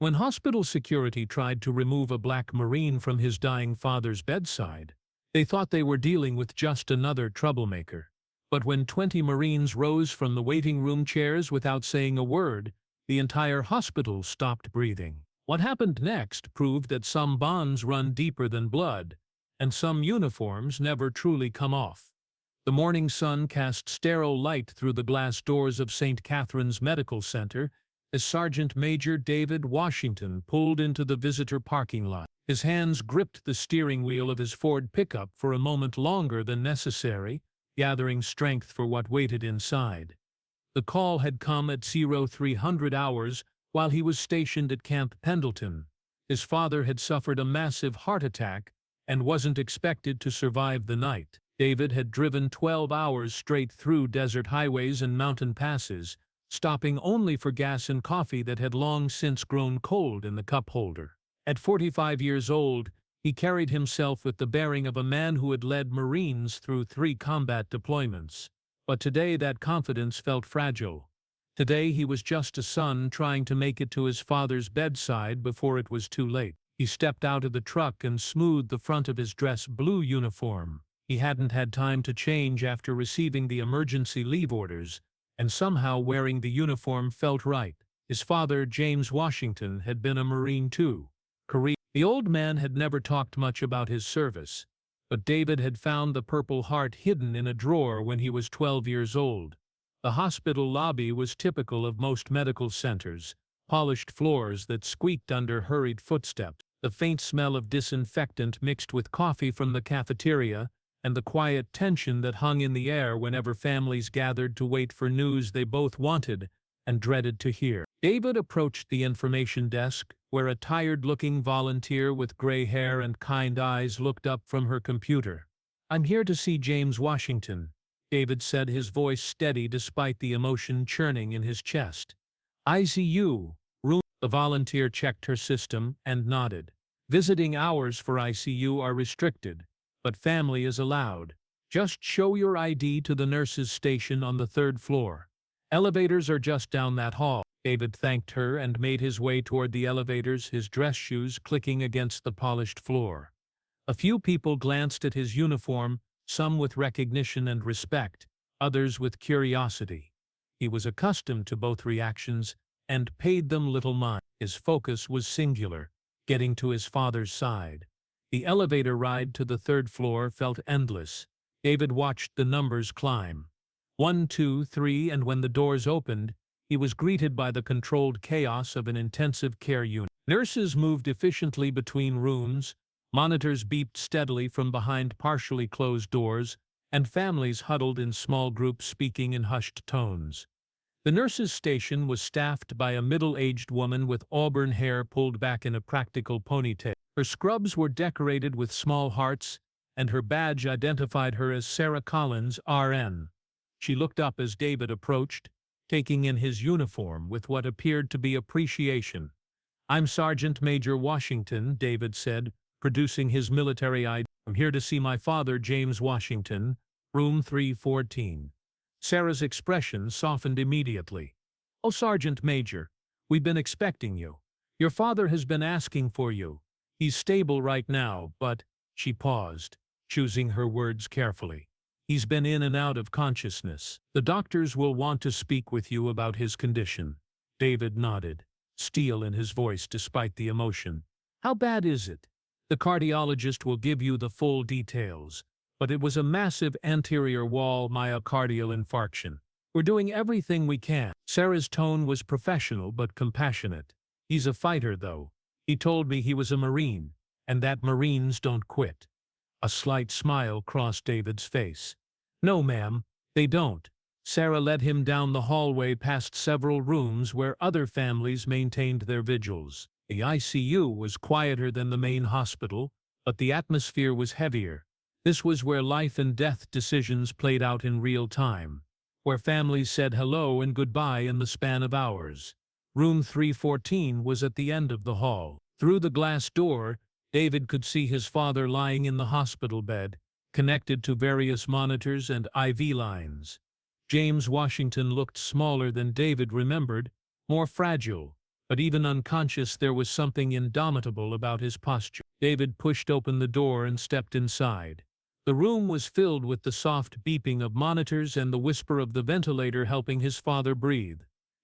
When hospital security tried to remove a black Marine from his dying father's bedside, they thought they were dealing with just another troublemaker. But when 20 Marines rose from the waiting room chairs without saying a word, the entire hospital stopped breathing. What happened next proved that some bonds run deeper than blood, and some uniforms never truly come off. The morning sun cast sterile light through the glass doors of St. Catherine's Medical Center as Sergeant Major David Washington pulled into the visitor parking lot. His hands gripped the steering wheel of his Ford pickup for a moment longer than necessary, gathering strength for what waited inside. The call had come at 0300 hours while he was stationed at Camp Pendleton. His father had suffered a massive heart attack and wasn't expected to survive the night. David had driven 12 hours straight through desert highways and mountain passes, stopping only for gas and coffee that had long since grown cold in the cup holder. At 45 years old, he carried himself with the bearing of a man who had led Marines through 3 combat deployments. But today that confidence felt fragile. Today he was just a son trying to make it to his father's bedside before it was too late. He stepped out of the truck and smoothed the front of his dress blue uniform. He hadn't had time to change after receiving the emergency leave orders, and somehow wearing the uniform felt right. His father, James Washington, had been a Marine too. The old man had never talked much about his service, but David had found the Purple Heart hidden in a drawer when he was 12 years old. The hospital lobby was typical of most medical centers, polished floors that squeaked under hurried footsteps, the faint smell of disinfectant mixed with coffee from the cafeteria, and the quiet tension that hung in the air whenever families gathered to wait for news they both wanted and dreaded to hear. David approached the information desk, where a tired-looking volunteer with gray hair and kind eyes looked up from her computer. "I'm here to see James Washington," David said, his voice steady despite the emotion churning in his chest. "ICU, room." The volunteer checked her system and nodded. "Visiting hours for ICU are restricted, but family is allowed. Just show your ID to the nurses' station on the 3rd floor. Elevators are just down that hall." David thanked her and made his way toward the elevators, his dress shoes clicking against the polished floor. A few people glanced at his uniform, some with recognition and respect, others with curiosity. He was accustomed to both reactions and paid them little mind. His focus was singular, getting to his father's side. The elevator ride to the 3rd floor felt endless. David watched the numbers climb. 1, 2, 3, and when the doors opened, he was greeted by the controlled chaos of an intensive care unit. Nurses moved efficiently between rooms, monitors beeped steadily from behind partially closed doors, and families huddled in small groups speaking in hushed tones. The nurses' station was staffed by a middle-aged woman with auburn hair pulled back in a practical ponytail. Her scrubs were decorated with small hearts, and her badge identified her as Sarah Collins, RN. She looked up as David approached, taking in his uniform with what appeared to be appreciation. "I'm Sergeant Major Washington," David said, producing his military ID. "I'm here to see my father, James Washington, room 314. Sarah's expression softened immediately. "Oh, Sergeant Major, we've been expecting you. Your father has been asking for you. He's stable right now, but—" She paused, choosing her words carefully. "He's been in and out of consciousness. The doctors will want to speak with you about his condition." David nodded, steel in his voice despite the emotion. "How bad is it?" "The cardiologist will give you the full details, but it was a massive anterior wall myocardial infarction. We're doing everything we can." Sarah's tone was professional but compassionate. "He's a fighter, though. He told me he was a Marine, and that Marines don't quit." A slight smile crossed David's face. "No, ma'am, they don't." Sarah led him down the hallway past several rooms where other families maintained their vigils. The ICU was quieter than the main hospital, but the atmosphere was heavier. This was where life and death decisions played out in real time, where families said hello and goodbye in the span of hours. Room 314 was at the end of the hall. Through the glass door, David could see his father lying in the hospital bed, connected to various monitors and IV lines. James Washington looked smaller than David remembered, more fragile, but even unconscious there was something indomitable about his posture. David pushed open the door and stepped inside. The room was filled with the soft beeping of monitors and the whisper of the ventilator helping his father breathe.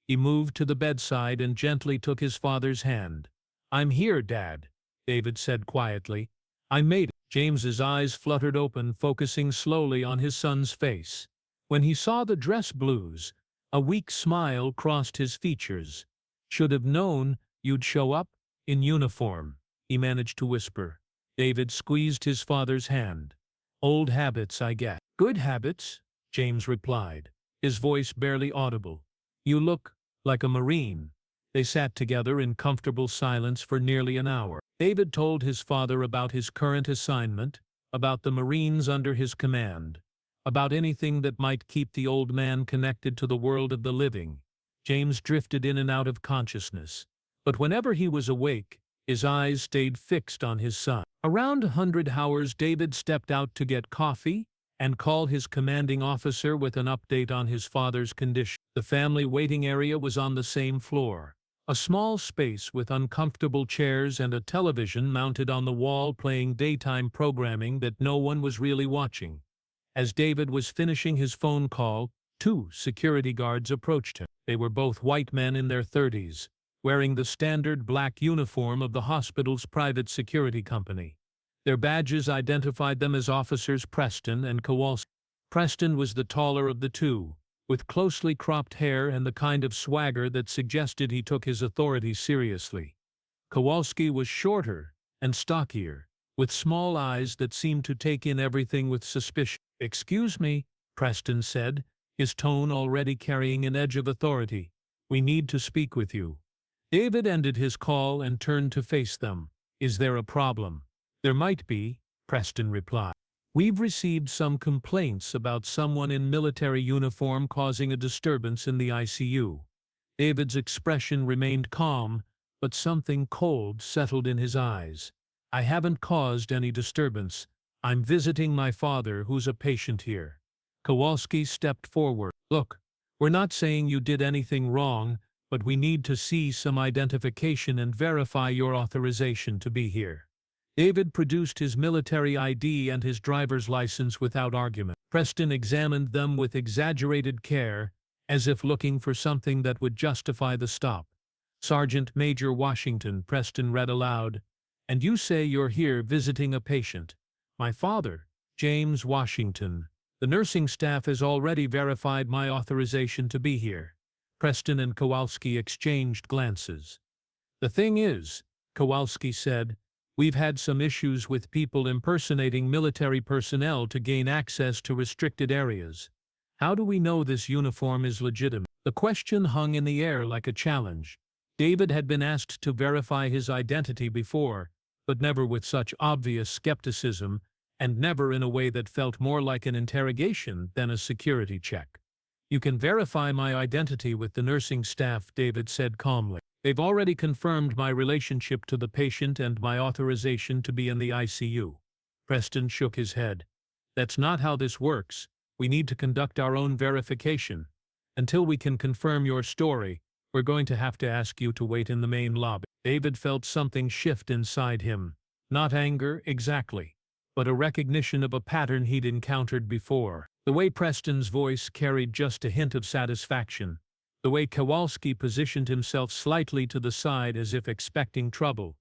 He moved to the bedside and gently took his father's hand. "I'm here, Dad," David said quietly. "I made it." James's eyes fluttered open, focusing slowly on his son's face. When he saw the dress blues, a weak smile crossed his features. "Should have known you'd show up in uniform," he managed to whisper. David squeezed his father's hand. "Old habits, I guess." "Good habits," James replied, his voice barely audible. "You look like a Marine." They sat together in comfortable silence for nearly an hour. David told his father about his current assignment, about the Marines under his command, about anything that might keep the old man connected to the world of the living. James drifted in and out of consciousness, but whenever he was awake, his eyes stayed fixed on his son. Around 100 hours, David stepped out to get coffee and call his commanding officer with an update on his father's condition. The family waiting area was on the same floor, a small space with uncomfortable chairs and a television mounted on the wall playing daytime programming that no one was really watching. As David was finishing his phone call, 2 security guards approached him. They were both white men in their 30s, wearing the standard black uniform of the hospital's private security company. Their badges identified them as Officers Preston and Kowalski. Preston was the taller of the two, with closely cropped hair and the kind of swagger that suggested he took his authority seriously. Kowalski was shorter and stockier, with small eyes that seemed to take in everything with suspicion. "Excuse me," Preston said, his tone already carrying an edge of authority. "We need to speak with you." David ended his call and turned to face them. "Is there a problem?" "There might be," Preston replied. "We've received some complaints about someone in military uniform causing a disturbance in the ICU. David's expression remained calm, but something cold settled in his eyes. "I haven't caused any disturbance. I'm visiting my father, who's a patient here." Kowalski stepped forward. "Look, we're not saying you did anything wrong, but we need to see some identification and verify your authorization to be here." David produced his military ID and his driver's license without argument. Preston examined them with exaggerated care, as if looking for something that would justify the stop. "Sergeant Major Washington," Preston read aloud, "and you say you're here visiting a patient." "My father, James Washington. The nursing staff has already verified my authorization to be here." Preston and Kowalski exchanged glances. "The thing is," Kowalski said, "we've had some issues with people impersonating military personnel to gain access to restricted areas. How do we know this uniform is legitimate?" The question hung in the air like a challenge. David had been asked to verify his identity before, but never with such obvious skepticism, and never in a way that felt more like an interrogation than a security check. "You can verify my identity with the nursing staff," David said calmly. "They've already confirmed my relationship to the patient and my authorization to be in the ICU." Preston shook his head. "That's not how this works. We need to conduct our own verification. Until we can confirm your story, we're going to have to ask you to wait in the main lobby." David felt something shift inside him. Not anger, exactly, but a recognition of a pattern he'd encountered before. The way Preston's voice carried just a hint of satisfaction. The way Kowalski positioned himself slightly to the side as if expecting trouble.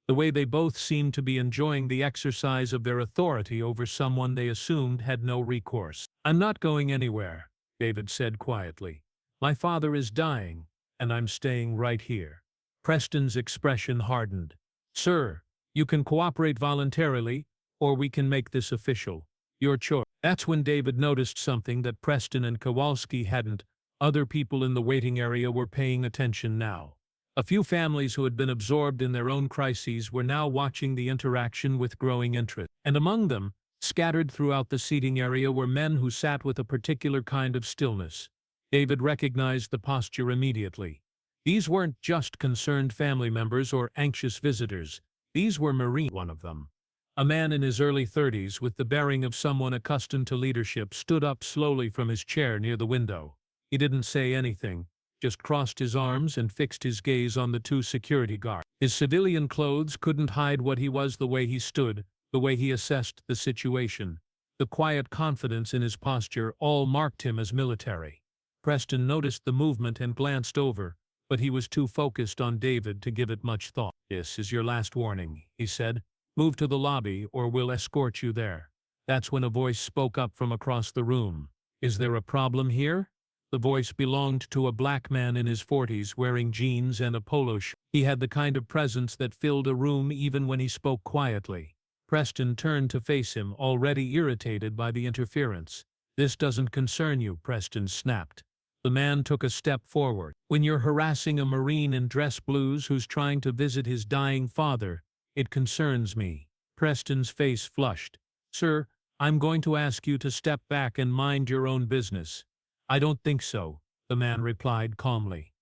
The way they both seemed to be enjoying the exercise of their authority over someone they assumed had no recourse. "I'm not going anywhere," David said quietly. "My father is dying, and I'm staying right here." Preston's expression hardened. "Sir, you can cooperate voluntarily, or we can make this official. Your choice." That's when David noticed something that Preston and Kowalski hadn't. Other people in the waiting area were paying attention now. A few families who had been absorbed in their own crises were now watching the interaction with growing interest. And among them, scattered throughout the seating area, were men who sat with a particular kind of stillness. David recognized the posture immediately. These weren't just concerned family members or anxious visitors. These were Marines. One of them, a man in his early 30s with the bearing of someone accustomed to leadership, stood up slowly from his chair near the window. He didn't say anything, just crossed his arms and fixed his gaze on the two security guards. His civilian clothes couldn't hide what he was, the way he stood, the way he assessed the situation. The quiet confidence in his posture all marked him as military. Preston noticed the movement and glanced over, but he was too focused on David to give it much thought. "This is your last warning," he said. "Move to the lobby or we'll escort you there." That's when a voice spoke up from across the room. "Is there a problem here?" The voice belonged to a black man in his 40s wearing jeans and a polo shirt. He had the kind of presence that filled a room even when he spoke quietly. Preston turned to face him, already irritated by the interference. "This doesn't concern you," Preston snapped. The man took a step forward. "When you're harassing a Marine in dress blues who's trying to visit his dying father, it concerns me." Preston's face flushed. "Sir, I'm going to ask you to step back and mind your own business." "I don't think so," the man replied calmly.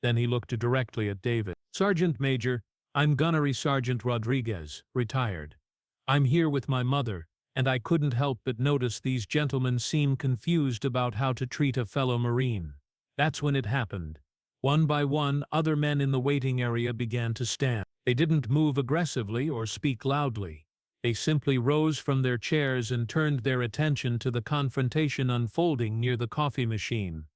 Then he looked directly at David. "Sergeant Major, I'm Gunnery Sergeant Rodriguez, retired. I'm here with my mother, and I couldn't help but notice these gentlemen seem confused about how to treat a fellow Marine." That's when it happened. One by one, other men in the waiting area began to stand. They didn't move aggressively or speak loudly. They simply rose from their chairs and turned their attention to the confrontation unfolding near the coffee machine.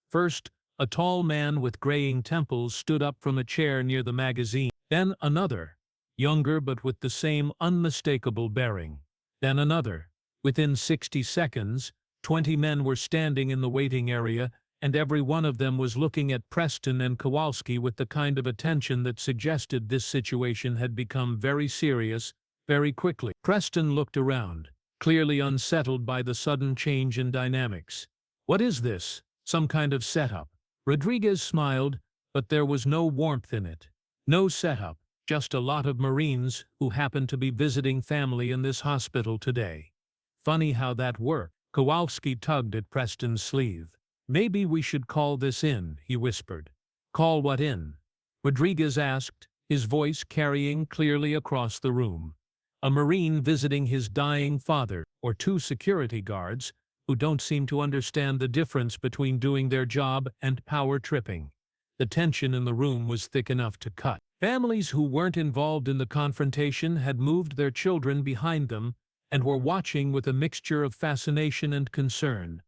First, a tall man with graying temples stood up from a chair near the magazine. Then another, younger but with the same unmistakable bearing. Then another. Within 60 seconds, 20 men were standing in the waiting area, and every one of them was looking at Preston and Kowalski with the kind of attention that suggested this situation had become very serious very quickly. Preston looked around, clearly unsettled by the sudden change in dynamics. "What is this? Some kind of setup?" Rodriguez smiled, but there was no warmth in it. "No setup, just a lot of Marines who happen to be visiting family in this hospital today." "Funny how that worked." Kowalski tugged at Preston's sleeve. "Maybe we should call this in," he whispered. "Call what in?" Rodriguez asked, his voice carrying clearly across the room. "A Marine visiting his dying father, or two security guards who don't seem to understand the difference between doing their job and power tripping." The tension in the room was thick enough to cut. Families who weren't involved in the confrontation had moved their children behind them and were watching with a mixture of fascination and concern.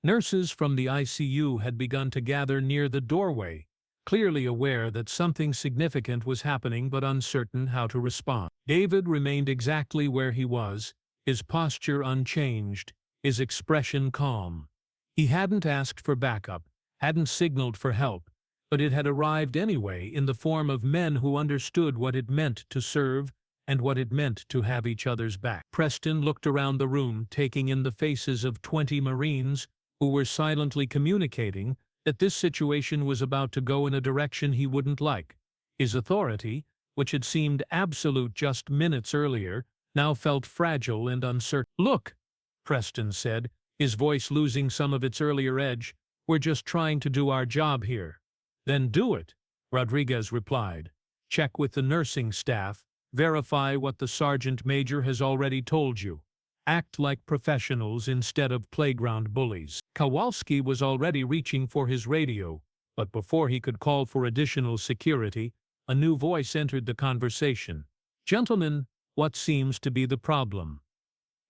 Nurses from the ICU had begun to gather near the doorway, clearly aware that something significant was happening but uncertain how to respond. David remained exactly where he was, his posture unchanged, his expression calm. He hadn't asked for backup, hadn't signaled for help, but it had arrived anyway in the form of men who understood what it meant to serve and what it meant to have each other's back. Preston looked around the room, taking in the faces of 20 Marines who were silently communicating that this situation was about to go in a direction he wouldn't like. His authority, which had seemed absolute just minutes earlier, now felt fragile and uncertain. "Look," Preston said, his voice losing some of its earlier edge, "we're just trying to do our job here." "Then do it," Rodriguez replied. "Check with the nursing staff, verify what the sergeant major has already told you. Act like professionals instead of playground bullies." Kowalski was already reaching for his radio, but before he could call for additional security, a new voice entered the conversation. "Gentlemen, what seems to be the problem?"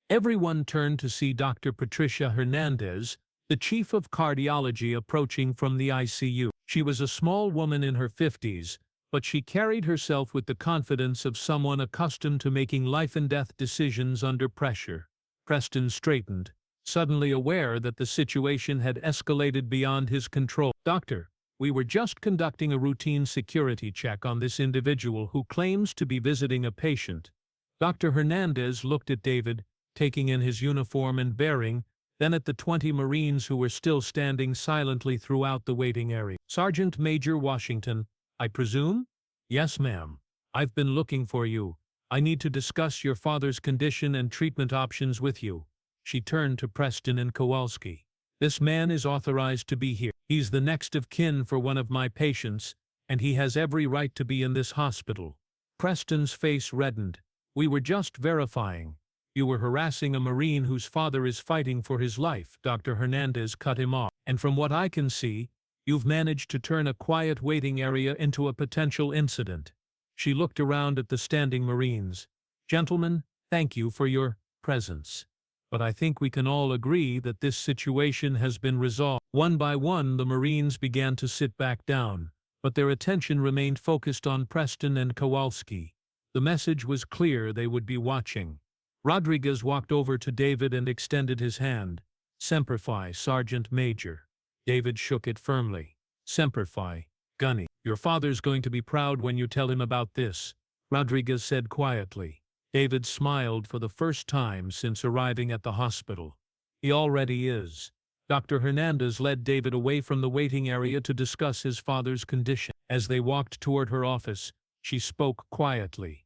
Everyone turned to see Dr. Patricia Hernandez, the chief of cardiology, approaching from the ICU. She was a small woman in her 50s, but she carried herself with the confidence of someone accustomed to making life-and-death decisions under pressure. Preston straightened, suddenly aware that the situation had escalated beyond his control. "Doctor, we were just conducting a routine security check on this individual who claims to be visiting a patient." Dr. Hernandez looked at David, taking in his uniform and bearing, then at the 20 Marines who were still standing silently throughout the waiting area. "Sergeant Major Washington, I presume?" "Yes, ma'am. I've been looking for you. I need to discuss your father's condition and treatment options with you." She turned to Preston and Kowalski. "This man is authorized to be here. He's the next of kin for one of my patients, and he has every right to be in this hospital." Preston's face reddened. "We were just verifying. You were harassing a Marine whose father is fighting for his life," Dr. Hernandez cut him off. "And from what I can see, You've managed to turn a quiet waiting area into a potential incident." She looked around at the standing Marines. "Gentlemen, thank you for your presence. But I think we can all agree that this situation has been resolved." One by one, the Marines began to sit back down, but their attention remained focused on Preston and Kowalski. The message was clear: they would be watching. Rodriguez walked over to David and extended his hand. "Semper Fi, Sergeant Major." David shook it firmly. "Semper Fi, Gunny. Your father's going to be proud when you tell him about this," Rodriguez said quietly. David smiled for the first time since arriving at the hospital. "He already is." Dr. Hernandez led David away from the waiting area to discuss his father's condition. As they walked toward her office, she spoke quietly.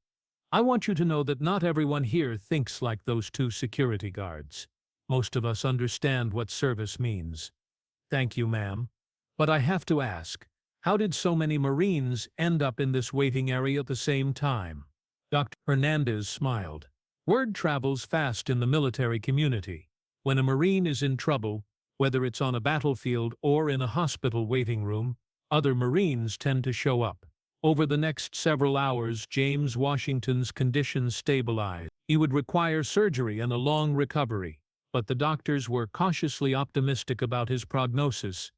"I want you to know that not everyone here thinks like those two security guards. Most of us understand what service means." "Thank you, ma'am. But I have to ask, how did so many Marines end up in this waiting area at the same time?" Dr. Hernandez smiled. "Word travels fast in the military community. When a Marine is in trouble, whether it's on a battlefield or in a hospital waiting room, other Marines tend to show up. Over the next several hours, James Washington's condition stabilized. He would require surgery and a long recovery, but the doctors were cautiously optimistic about his prognosis.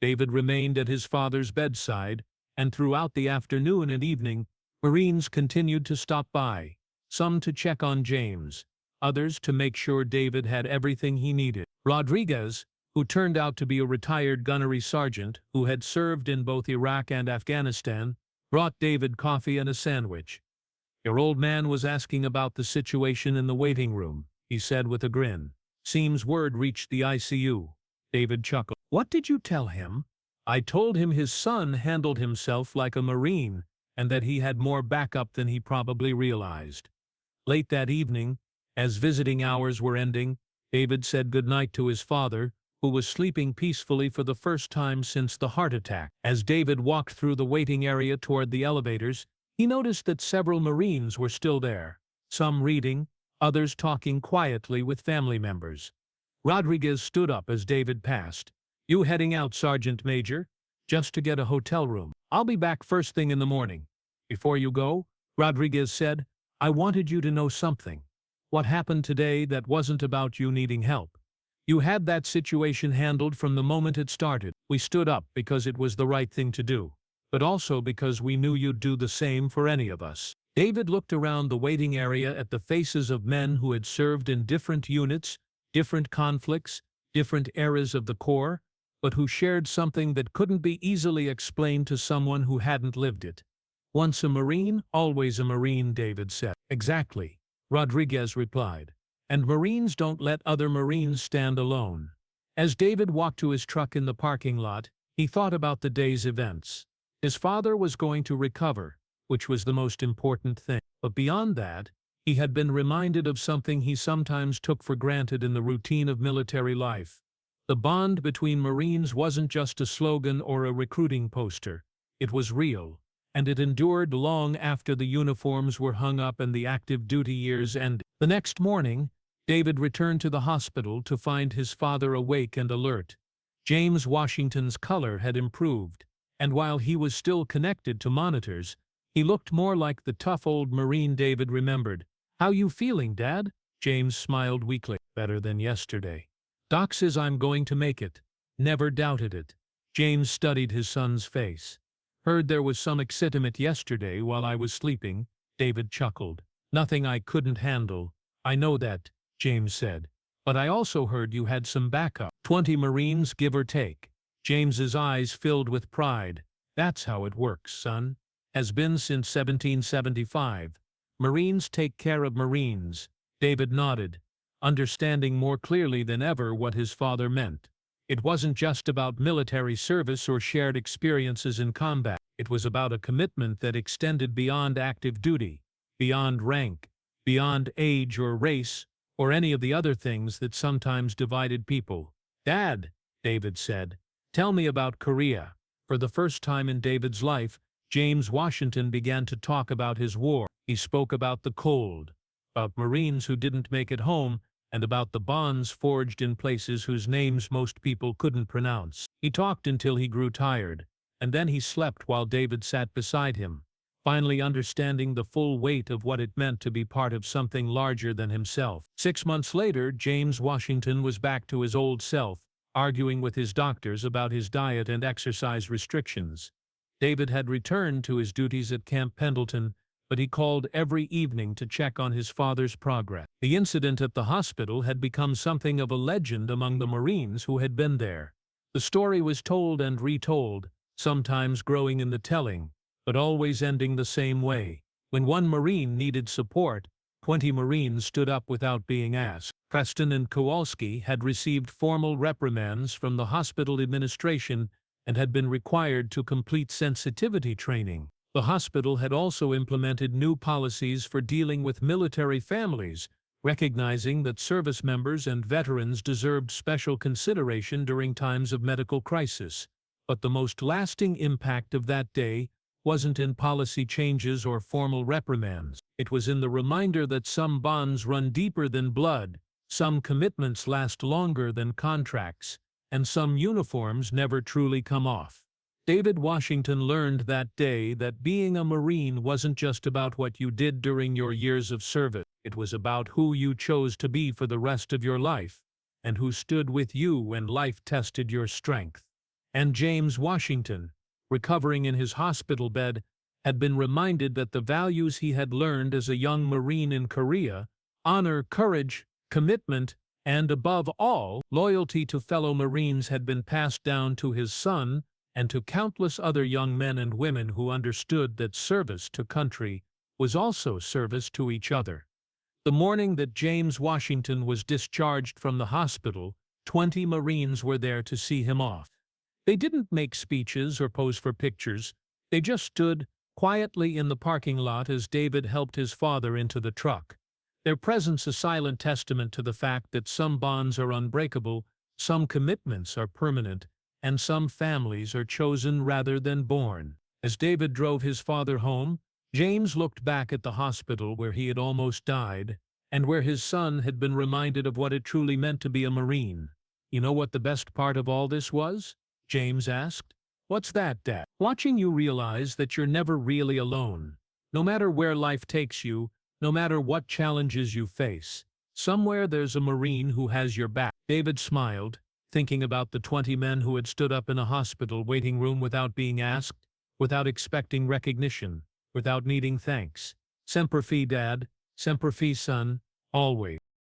David remained at his father's bedside, and throughout the afternoon and evening, Marines continued to stop by, some to check on James, others to make sure David had everything he needed. Rodriguez, who turned out to be a retired gunnery sergeant who had served in both Iraq and Afghanistan, brought David coffee and a sandwich. "Your old man was asking about the situation in the waiting room," he said with a grin. "Seems word reached the ICU." David chuckled. "What did you tell him?" "I told him his son handled himself like a Marine and that he had more backup than he probably realized." Late that evening, as visiting hours were ending, David said goodnight to his father, who was sleeping peacefully for the first time since the heart attack. As David walked through the waiting area toward the elevators, he noticed that several Marines were still there, some reading, others talking quietly with family members. Rodriguez stood up as David passed. "You heading out, Sergeant Major?" "Just to get a hotel room. I'll be back first thing in the morning." "Before you go," Rodriguez said, "I wanted you to know something. What happened today that wasn't about you needing help. You had that situation handled from the moment it started. We stood up because it was the right thing to do, but also because we knew you'd do the same for any of us." David looked around the waiting area at the faces of men who had served in different units, different conflicts, different eras of the Corps, but who shared something that couldn't be easily explained to someone who hadn't lived it. "Once a Marine, always a Marine," David said. "Exactly," Rodriguez replied. "And Marines don't let other Marines stand alone." As David walked to his truck in the parking lot, he thought about the day's events. His father was going to recover, which was the most important thing. But beyond that, he had been reminded of something he sometimes took for granted in the routine of military life. The bond between Marines wasn't just a slogan or a recruiting poster. It was real, and it endured long after the uniforms were hung up and the active duty years ended. The next morning, David returned to the hospital to find his father awake and alert. James Washington's color had improved, and while he was still connected to monitors, he looked more like the tough old Marine David remembered. "How you feeling, Dad?" James smiled weakly. "Better than yesterday. Doc says I'm going to make it." "Never doubted it." James studied his son's face. "Heard there was some excitement yesterday while I was sleeping," David chuckled. "Nothing I couldn't handle." "I know that," James said. "But I also heard you had some backup. 20 Marines, give or take." James's eyes filled with pride. "That's how it works, son. Has been since 1775. Marines take care of Marines." David nodded, understanding more clearly than ever what his father meant. It wasn't just about military service or shared experiences in combat. It was about a commitment that extended beyond active duty, beyond rank, beyond age or race, or any of the other things that sometimes divided people. "Dad," David said, "tell me about Korea." For the first time in David's life, James Washington began to talk about his war. He spoke about the cold, about Marines who didn't make it home, and about the bonds forged in places whose names most people couldn't pronounce. He talked until he grew tired, and then he slept while David sat beside him, finally understanding the full weight of what it meant to be part of something larger than himself. 6 months later, James Washington was back to his old self, arguing with his doctors about his diet and exercise restrictions. David had returned to his duties at Camp Pendleton, but he called every evening to check on his father's progress. The incident at the hospital had become something of a legend among the Marines who had been there. The story was told and retold, sometimes growing in the telling, but always ending the same way. When one Marine needed support, 20 Marines stood up without being asked. Preston and Kowalski had received formal reprimands from the hospital administration and had been required to complete sensitivity training. The hospital had also implemented new policies for dealing with military families, recognizing that service members and veterans deserved special consideration during times of medical crisis. But the most lasting impact of that day wasn't in policy changes or formal reprimands. It was in the reminder that some bonds run deeper than blood, some commitments last longer than contracts, and some uniforms never truly come off. David Washington learned that day that being a Marine wasn't just about what you did during your years of service. It was about who you chose to be for the rest of your life, and who stood with you when life tested your strength. And James Washington, recovering in his hospital bed, had been reminded that the values he had learned as a young Marine in Korea, honor, courage, commitment, and above all, loyalty to fellow Marines, had been passed down to his son and to countless other young men and women who understood that service to country was also service to each other. The morning that James Washington was discharged from the hospital, 20 Marines were there to see him off. They didn't make speeches or pose for pictures. They just stood quietly in the parking lot as David helped his father into the truck. Their presence a silent testament to the fact that some bonds are unbreakable, some commitments are permanent, and some families are chosen rather than born. As David drove his father home, James looked back at the hospital where he had almost died, and where his son had been reminded of what it truly meant to be a Marine. "You know what the best part of all this was?" James asked. "What's that, Dad?" "Watching you realize that you're never really alone. No matter where life takes you, no matter what challenges you face, somewhere there's a Marine who has your back." David smiled, thinking about the 20 men who had stood up in a hospital waiting room without being asked, without expecting recognition, without needing thanks. Semper Fi, Dad. Semper Fi, son. Always.